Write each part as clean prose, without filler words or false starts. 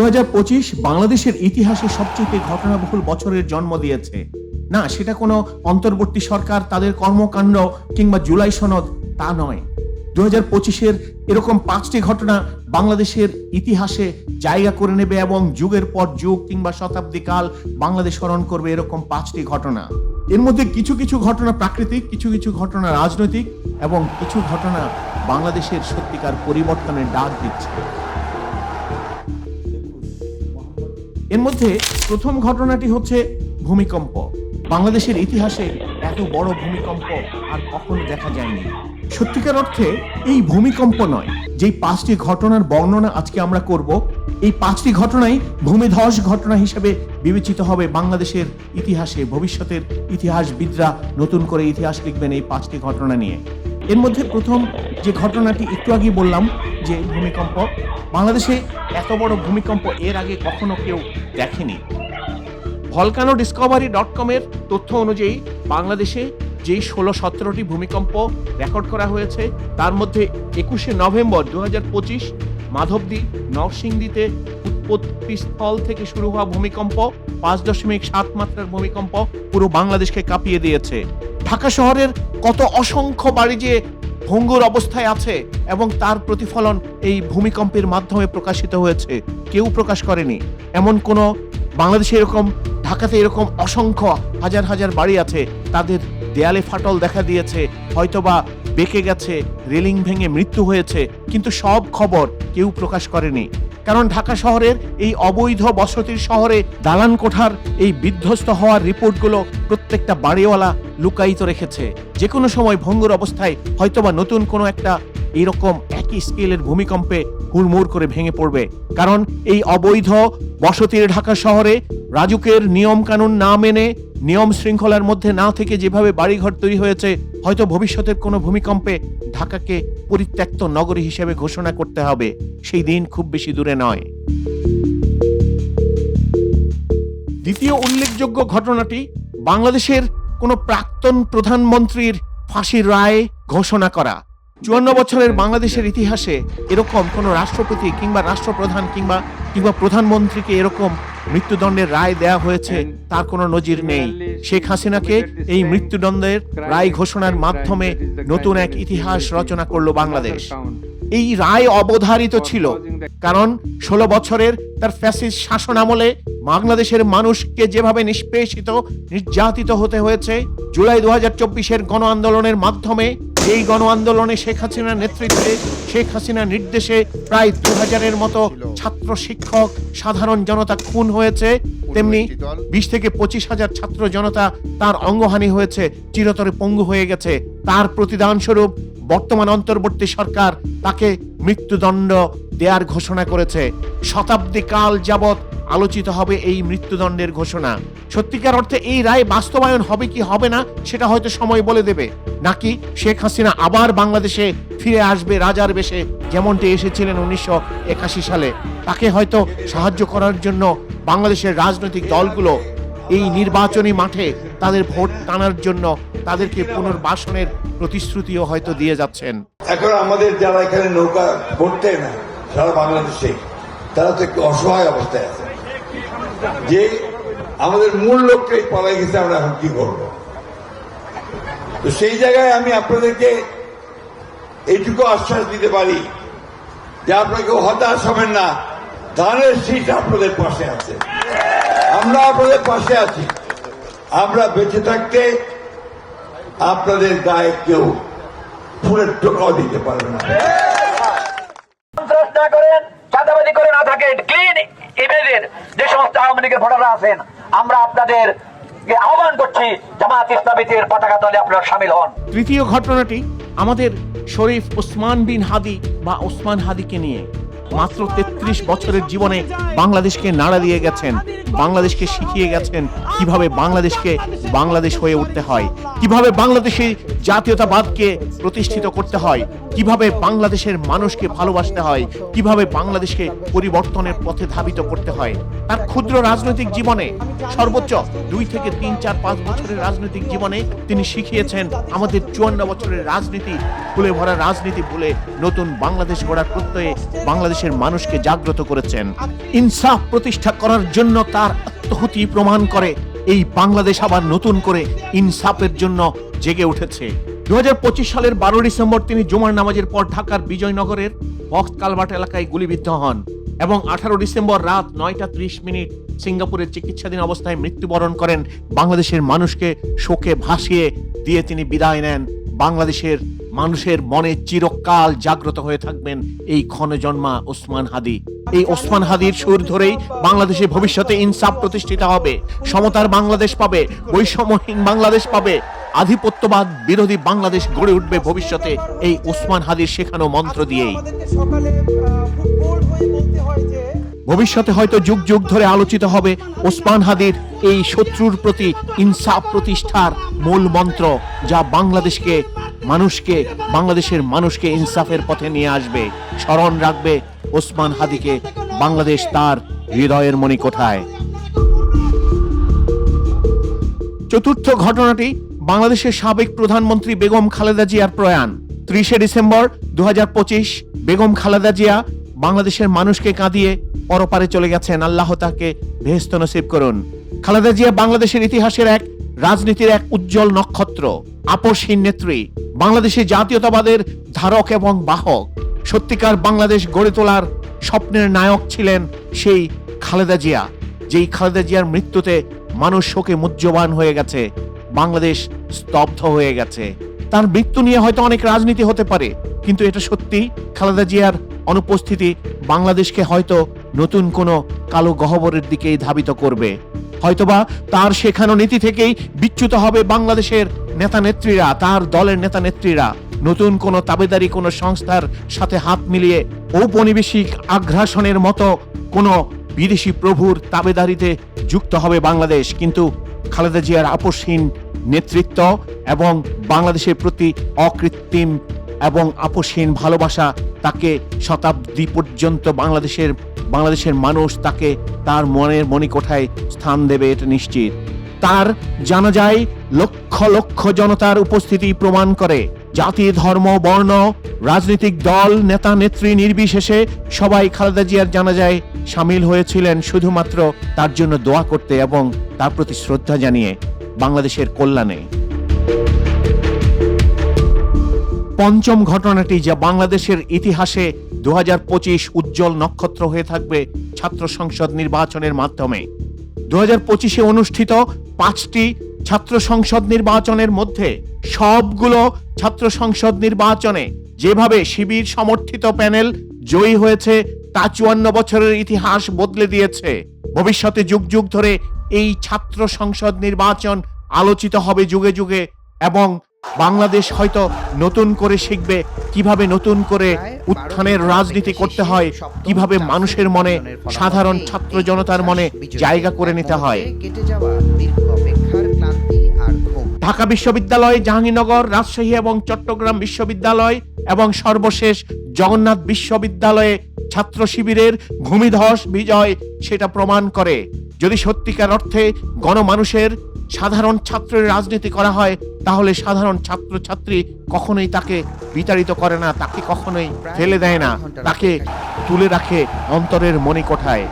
2025 বাংলাদেশের ইতিহাসে সবচেয়ে ঘটনাবহুল বছরের জন্ম দিয়েছে। না, সেটা কোনো অন্তর্বর্তী সরকার তাদের কর্মকাণ্ড কিংবা জুলাই সনদ তা নয়। 2025-এর এরকম 5টি ঘটনা বাংলাদেশের ইতিহাসে জায়গা করে নেবে এবং যুগের পর যুগ কিংবা শতাব্দীকাল বাংলাদেশ স্মরণ করবে এরকম 5টি ঘটনা। এর মধ্যে কিছু কিছু ঘটনা প্রাকৃতিক, কিছু কিছু ঘটনা রাজনৈতিক এবং কিছু ঘটনা বাংলাদেশের সত্যিকার পরিবর্তনের ডাক দিচ্ছে। এর মধ্যে প্রথম ঘটনাটি হচ্ছে ভূমিকম্প। বাংলাদেশের ইতিহাসে এত বড় ভূমিকম্প আর কখনো দেখা যায়নি। সত্যিকার অর্থে এই ভূমিকম্প নয়, যেই 5টি ঘটনার বর্ণনা আজকে আমরা করব, এই 5টি ঘটনাই ভূমিধস ঘটনা হিসেবে বিবেচিত হবে বাংলাদেশের ইতিহাসে। ভবিষ্যতের ইতিহাসবিদরা নতুন করে ইতিহাস লিখবেন এই 5টি ঘটনা নিয়ে। এর মধ্যে প্রথম যে ঘটনাটি একটু আগে বললাম যে ভূমিকম্প, বাংলাদেশে এত বড় ভূমিকম্প এর আগে কখনো কেউ দেখেনি। volcanodiscovery.com এর তথ্য অনুযায়ী বাংলাদেশে যেই 16-17টি ভূমিকম্প রেকর্ড করা হয়েছে তার মধ্যে 21শে নভেম্বর 2025 মাধবদী নরসিংদীতে উৎপত্তিস্থল থেকে শুরু হওয়া ভূমিকম্প 5.7 মাত্রার ভূমিকম্প পুরো বাংলাদেশকে কাঁপিয়ে দিয়েছে। ঢাকা শহরের কত অসংখ্য বাড়ি যে ভঙ্গুর অবস্থায় আছে এবং তার প্রতিফলন এই ভূমিকম্পের মাধ্যমে প্রকাশিত হয়েছে, কেউ প্রকাশ করেনি। এমন কোনো বাংলাদেশে এরকম, ঢাকাতে এরকম অসংখ্য হাজার হাজার বাড়ি আছে, তাদের দেয়ালে ফাটল দেখা দিয়েছে, হয়তোবা বেঁকে গেছে, রেলিং ভেঙে মৃত্যু হয়েছে, কিন্তু সব খবর কেউ প্রকাশ করেনি। কারণ ঢাকা শহরের এই অবৈধ বসতির শহরে দালান কোঠার এই বিধ্বস্ত হওয়ার রিপোর্টগুলো প্রত্যেকটা বাড়িওয়ালা লুকায়িত রেখেছে। যে কোনো সময় ভঙ্গুর অবস্থায় হয়তোবা নতুন কোনো একটা এরকম একই স্কেলের ভূমিকম্পে হুড়মুড় করে ভেঙে পড়বে। কারণ এই অবৈধ বসতির ঢাকা শহরে রাজুকের নিয়ম কানুন না মেনে, নিয়ম শৃঙ্খলার মধ্যে না থেকে যেভাবে বাড়িঘর তৈরি হয়েছে, হয়তো ভবিষ্যতের কোনো ভূমিকম্পে ঢাকাকে পরিত্যক্ত নগরী হিসেবে ঘোষণা করতে হবে। সেই দিন খুব বেশি দূরে নয়। দ্বিতীয় উল্লেখযোগ্য ঘটনাটি বাংলাদেশের কোনো প্রাক্তন প্রধানমন্ত্রীর ফাঁসির রায় ঘোষণা করা। 54 বছরের বাংলাদেশের ইতিহাসে এরকম কোনো রাষ্ট্রপতি কিংবা রাষ্ট্রপ্রধান কিংবা প্রধানমন্ত্রীকে এরকম মৃত্যুদণ্ডের রায় দেয়া হয়েছে তার কোনো নজির নেই। শেখ হাসিনাকে এই মৃত্যুদণ্ডের রায় ঘোষণার মাধ্যমে নতুন এক ইতিহাস রচনা করলো বাংলাদেশ। এই রায় অবধারিত ছিল, কারণ 16 বছরের তার ফ্যাসিস্ট শাসন আমলে বাংলাদেশের মানুষকে যেভাবে নিষ্পেষিত, নির্যাতিত হতে হয়েছে, জুলাই 2024-এর গণ আন্দোলনের মাধ্যমে এই গণ আন্দোলনে শেখ হাসিনার নেতৃত্বে, শেখ হাসিনার নির্দেশে প্রায় 2000-এর মতো ছাত্র, শিক্ষক, সাধারণ জনতা খুন হয়েছে, তেমনি 20 থেকে 25 হাজার ছাত্র জনতা তার অঙ্গহানি হয়েছে, চিরতরে পঙ্গু হয়ে গেছে। তার প্রতিদান স্বরূপ বর্তমান অন্তর্বর্তী সরকার তাকে মৃত্যুদণ্ড দেওয়ার ঘোষণা করেছে। শতাব্দী কাল যাবৎ আলোচিত হবে এই মৃত্যুদণ্ডের ঘোষণা। সত্যিকার অর্থে এই রায় বাস্তবায়ন হবে কি হবে না সেটা হয়তো সময় বলে দেবে, নাকি শেখ হাসিনা আবার বাংলাদেশে ফিরে আসবে রাজার বেশে, যেমনটি এসেছিলেন 1981 সালে। তাকে হয়তো সাহায্য করার জন্য বাংলাদেশের রাজনৈতিক দলগুলো এই নির্বাচনী মাঠে তাদের ভোট টানার জন্য তাদেরকে পুনর্বাসনের প্রতিশ্রুতিও হয়তো দিয়ে যাচ্ছেন। এখন আমাদের যারা এখানে নৌকা ভরতে না সারা বাংলাদেশে, তারা তো একটু অসহায় অবস্থায় আছে, যে আমাদের মূল লক্ষ্যে পালাই গেছে, আমরা এখন কি করবো। তো সেই জায়গায় আমি আপনাদেরকে এইটুকু আশ্বাস দিতে পারি যে আপনাকে হতাশ হবেন না, ধানের শীষ আপনাদের পাশে আছে, আমরা আপনাদের পাশে আছি। আমরা বেঁচে থাকতে আপনাদের গায়ে কেউ ফুলের টোকাও দিতে পারবে না। সন্ত্রাস না করেন, চাঁদাবাজি করে না থাকেন, ক্লিন ইমেজের যে সমস্ত আওয়ামী লীগের ভোটাররা আছেন, আমরা আপনাদের আহ্বান করছি জামাত ইসলামীর পতাকা তলে আপনারা শামিল হন। তৃতীয় ঘটনাটি আমাদের শরীফ ওসমান বিন হাদি বা ওসমান হাদিকে নিয়ে। মাত্র 33 বছরের জীবনে বাংলাদেশকে নাড়া দিয়ে গেছেন, বাংলাদেশকে শিখিয়ে গেছেন কিভাবে বাংলাদেশকে বাংলাদেশ হয়ে উঠতে হয়, কিভাবে বাংলাদেশে জাতীয়তাবাদকে প্রতিষ্ঠিত করতে হয়, কিভাবে বাংলাদেশের মানুষকে ভালোবাসতে হয়, কিভাবে বাংলাদেশকে পরিবর্তনের পথে ধাবিত করতে হয়। তার ক্ষুদ্র রাজনৈতিক জীবনে, সর্বোচ্চ 2 থেকে 3, 4, 5 বছরের রাজনৈতিক জীবনে তিনি শিখিয়েছেন আমাদের 54 বছরের রাজনীতি, ফুলে ভরা রাজনীতি ভুলে নতুন বাংলাদেশ গড়ার প্রত্যয়ে বাংলাদেশ বাংলাদেশের মানুষকে জাগ্রত করেছেন। ইনসাফ প্রতিষ্ঠা করার জন্য তার আত্মহুতি প্রমাণ করে এই বাংলাদেশ আবার নতুন করে ইনসাফের জন্য জেগে উঠেছে। 2025 সালের 12 ডিসেম্বর তিনি জুমার নামাজের পর ঢাকার বিজয়নগরের বক্স কালভার্ট এলাকায় গুলিবিদ্ধ হন এবং 18 ডিসেম্বর রাত 9:30 সিঙ্গাপুরের চিকিৎসাধীন অবস্থায় মৃত্যুবরণ করেন। বাংলাদেশের মানুষকে শোকে ভাসিয়ে দিয়ে তিনি বিদায় নেন। বাংলাদেশের মানুষের মনে চিরকাল জাগ্রত হয়ে থাকবেন এই ক্ষণজন্মা ওসমান হাদি। এই ওসমান হাদির সুর ধরেই বাংলাদেশে ভবিষ্যতে ইনসাফ প্রতিষ্ঠিত হবে, সমতার বাংলাদেশ পাবে, বৈষম্যহীন বাংলাদেশ পাবে, আধিপত্যবাদ বিরোধী বাংলাদেশ গড়ে উঠবে ভবিষ্যতে এই ওসমান হাদির শেখানো মন্ত্র দিয়েই। ভবিষ্যতে হয়তো যুগ যুগ ধরে আলোচিত হবে ওসমান হাদির এই শত্রুর প্রতি ইনসাফ প্রতিষ্ঠার মূল মন্ত্র, যা বাংলাদেশের মানুষকে ইনসাফের পথে নিয়ে আসবে। স্মরণ রাখবে ওসমান হাদিকে বাংলাদেশ তার হৃদয়ের মণিকোঠায়। চতুর্থ ঘটনাটি বাংলাদেশের সাবেক প্রধানমন্ত্রী বেগম খালেদা জিয়ার প্রয়াণ। 30 ডিসেম্বর 2025 বেগম খালেদা জিয়া বাংলাদেশের মানুষকে কাঁদিয়ে পরপারে চলে গেছেন। আল্লাহ তাকে বেহেশত নসিব করুন। খালেদা জিয়া বাংলাদেশের ইতিহাসের রাজনীতির এক উজ্জ্বল নক্ষত্র, আপসহীন নেত্রী, বাংলাদেশের জাতীয়তাবাদের ধারক এবং বাহক। সত্যিকার বাংলাদেশ গড়ে তোলার স্বপ্নের নায়ক ছিলেন সেই খালেদা জিয়া, যেই খালেদা জিয়ার মৃত্যুতে মানুষ শোকে মুহ্যমান হয়ে গেছে, বাংলাদেশ স্তব্ধ হয়ে গেছে। তার মৃত্যু নিয়ে হয়তো অনেক রাজনীতি হতে পারে, কিন্তু এটা সত্যি খালেদা জিয়ার অনুপস্থিতি বাংলাদেশকে হয়তো নতুন কোনো কালো গহ্বরের দিকেই ধাবিত করবে। হয়তোবা তার শেখানো নীতি থেকেই বিচ্যুত হবে বাংলাদেশের নেতা নেত্রীরা, তার দলের নেতা নেত্রীরা। নতুন কোনো তাবেদারি কোনো সংস্থার সাথে হাত মিলিয়ে ঔপনিবেশিক আগ্রাসনের মতো কোনো বিদেশি প্রভুর তাবেদারিতে যুক্ত হবে বাংলাদেশ। কিন্তু খালেদা জিয়ার আপসহীন নেতৃত্ব এবং বাংলাদেশের প্রতি অকৃত্রিম এবং আপসহীন ভালোবাসা তাকে শতাব্দী পর্যন্ত বাংলাদেশের মানুষ তাকে তার মনের মণিকোঠায় স্থান দেবে, এটা নিশ্চিত। তার জানাজায় লক্ষ লক্ষ জনতার উপস্থিতি প্রমাণ করে জাতি, ধর্ম, বর্ণ, রাজনৈতিক দল, নেতা নেত্রী নির্বিশেষে সবাই খালেদা জিয়ার জানাজায় সামিল হয়েছিলেন শুধুমাত্র তার জন্য দোয়া করতে এবং তার প্রতি শ্রদ্ধা জানিয়ে বাংলাদেশের কল্যাণে। পঞ্চম ঘটনাটি যা বাংলাদেশের ইতিহাসে 2025 উজ্জ্বল নক্ষত্র হয়ে থাকবে ছাত্র সংসদ নির্বাচনের মাধ্যমে। 2025 অনুষ্ঠিত 5টি ছাত্র সংসদ নির্বাচনের মধ্যে সবগুলো ছাত্র সংসদ নির্বাচনে যেভাবে শিবির সমর্থিত প্যানেল জয়ী হয়েছে তা 54 বছরের ইতিহাস বদলে দিয়েছে। ভবিষ্যতে যুগ যুগ ধরে এই ছাত্র সংসদ নির্বাচন আলোচিত হবে যুগে যুগে এবং বাংলাদেশ হয়তো নতুন করে শিখবে কিভাবে নতুন করে উত্থানের রাজনীতি করতে হয়, কিভাবে মানুষের মনে, সাধারণ ছাত্র জনতার মনে জায়গা করে নিতে হয়। ঢাকা বিশ্ববিদ্যালয়, জাহাঙ্গীরনগর, রাজশাহী এবং চট্টগ্রাম বিশ্ববিদ্যালয় এবং সর্বশেষ জগন্নাথ বিশ্ববিদ্যালয়ে ছাত্র শিবিরের ভূমিধস বিজয় সেটা প্রমাণ করে। যদি সত্যিকার অর্থে গণমানুষের সাধারণ ছাত্রের রাজনীতি করা হয় তাহলে সাধারণ ছাত্র ছাত্রী কখনোই তাকে বিতাড়িত করে না, তাকে কখনোই ফেলে দেয় না, তাকে তুলে রাখে অন্তরের মণিকোঠায়।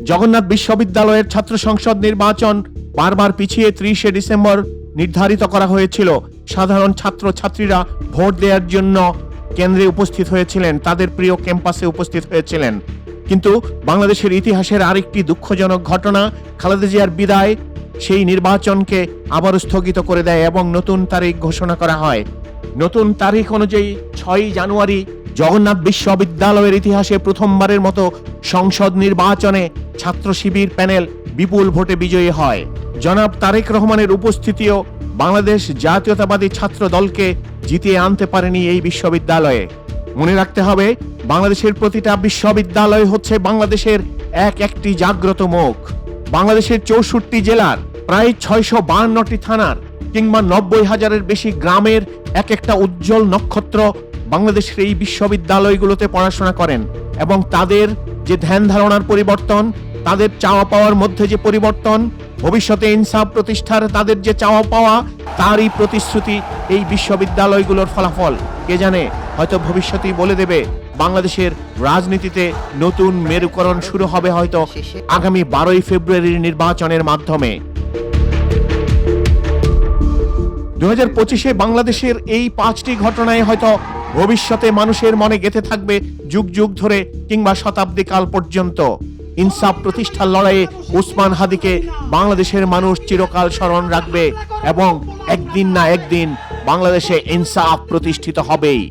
জগন্নাথ বিশ্ববিদ্যালয়ের ছাত্র সংসদ নির্বাচন বারবার পিছিয়ে 30 ডিসেম্বর নির্ধারিত করা হয়েছিল। সাধারণ ছাত্র ছাত্রীরা ভোট দেওয়ার জন্য কেন্দ্রে উপস্থিত হয়েছিলেন, তাদের প্রিয় ক্যাম্পাসে উপস্থিত হয়েছিলেন। কিন্তু বাংলাদেশের ইতিহাসের আরেকটি দুঃখজনক ঘটনা, খালেদা জিয়ার বিদায় সেই নির্বাচনকে আবার স্থগিত করে দেয় এবং নতুন তারিখ ঘোষণা করা হয়। নতুন তারিখ অনুযায়ী 6 জানুয়ারি জগন্নাথ বিশ্ববিদ্যালয়ের ইতিহাসে প্রথমবারের মতো সংসদ নির্বাচনে ছাত্র শিবির প্যানেল বিপুল ভোটে বিজয়ী হয়। জনাব তারেক রহমানের উপস্থিতিও বাংলাদেশ জাতীয়তাবাদী ছাত্র দলকে জিতিয়ে আনতে পারেনি এই বিশ্ববিদ্যালয়ে। মনে রাখতে হবে, বাংলাদেশের প্রতিটা বিশ্ববিদ্যালয় হচ্ছে বাংলাদেশের একটি জাগ্রত মুখ। বাংলাদেশের 64 জেলার প্রায় 652টি থানার কিংবা 90,000-এর বেশি গ্রামের একটা উজ্জ্বল নক্ষত্র বাংলাদেশের এই বিশ্ববিদ্যালয়গুলোতে পড়াশোনা করেন এবং তাদের যে ধ্যান ধারণার পরিবর্তন, তাদের চাওয়া পাওয়ার মধ্যে যে পরিবর্তন, ভবিষ্যতে ইনসাফ প্রতিষ্ঠার তাদের যে চাওয়া পাওয়া তারই প্রতিশ্রুতি এই বিশ্ববিদ্যালয়গুলোর ফলাফল। কে জানে, হয়তো ভবিষ্যতেই বলে দেবে বাংলাদেশের রাজনীতিতে নতুন মেরুকরণ শুরু হবে হয়তো আগামী 12ই ফেব্রুয়ারির নির্বাচনের মাধ্যমে। 2025-এ বাংলাদেশের এই 5টি ঘটনায় হয়তো ভবিষ্যতে মানুষের মনে গেঁথে থাকবে যুগ যুগ ধরে কিংবা শতাব্দী কাল পর্যন্ত। ইনসাফ প্রতিষ্ঠার লড়াইয়ে ওসমান হাদিকে বাংলাদেশের মানুষ চিরকাল স্মরণ রাখবে এবং একদিন না একদিন বাংলাদেশে ইনসাফ প্রতিষ্ঠিত হবেই।